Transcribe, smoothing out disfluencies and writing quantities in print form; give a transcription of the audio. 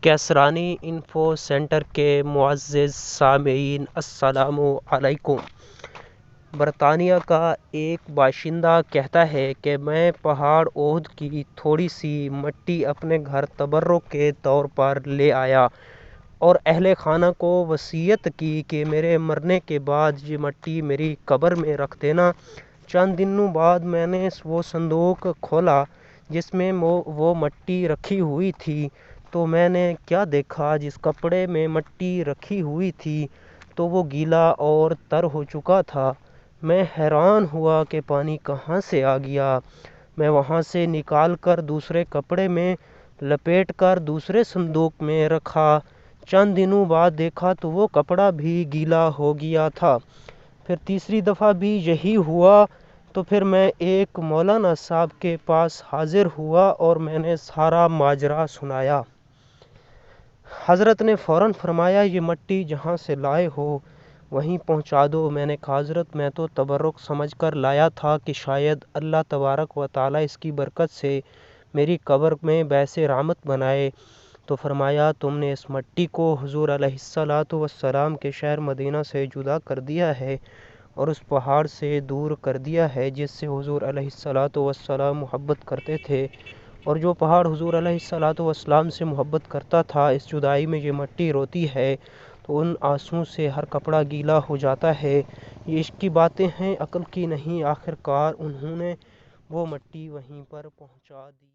کیسرانی info centre کے معزز سامعین، السلام علیکم۔ برطانیہ کا ایک باشندہ کہتا ہے کہ میں پہاڑ احد کی تھوڑی سی مٹی اپنے گھر تبرک کے طور پر لے آیا اور اہل خانہ کو وصیت کی کہ میرے مرنے کے بعد یہ مٹی میری قبر میں رکھ دینا۔ چند دنوں بعد میں نے وہ صندوق کھولا جس میں وہ مٹی رکھی ہوئی تھی، تو میں نے کیا دیکھا، جس کپڑے میں مٹی رکھی ہوئی تھی تو وہ گیلا اور تر ہو چکا تھا۔ میں حیران ہوا کہ پانی کہاں سے آ گیا۔ میں وہاں سے نکال کر دوسرے کپڑے میں لپیٹ کر دوسرے صندوق میں رکھا۔ چند دنوں بعد دیکھا تو وہ کپڑا بھی گیلا ہو گیا تھا۔ پھر تیسری دفعہ بھی یہی ہوا تو پھر میں ایک مولانا صاحب کے پاس حاضر ہوا اور میں نے سارا ماجرا سنایا۔ حضرت نے فوراً فرمایا، یہ مٹی جہاں سے لائے ہو وہیں پہنچا دو۔ میں نے کہا، حضرت میں تو تبرک سمجھ کر لایا تھا کہ شاید اللہ تبارک و تعالیٰ اس کی برکت سے میری قبر میں باعث رحمت بنائے۔ تو فرمایا، تم نے اس مٹی کو حضور علیہ الصلوٰۃ والسلام کے شہر مدینہ سے جدا کر دیا ہے اور اس پہاڑ سے دور کر دیا ہے جس سے حضور علیہ الصلوٰۃ والسلام محبت کرتے تھے، اور جو پہاڑ حضور علیہ الصلوٰۃ والسلام سے محبت کرتا تھا، اس جدائی میں یہ مٹی روتی ہے تو ان آنسوؤں سے ہر کپڑا گیلا ہو جاتا ہے۔ یہ عشق کی باتیں ہیں، عقل کی نہیں۔ آخر کار انہوں نے وہ مٹی وہیں پر پہنچا دی۔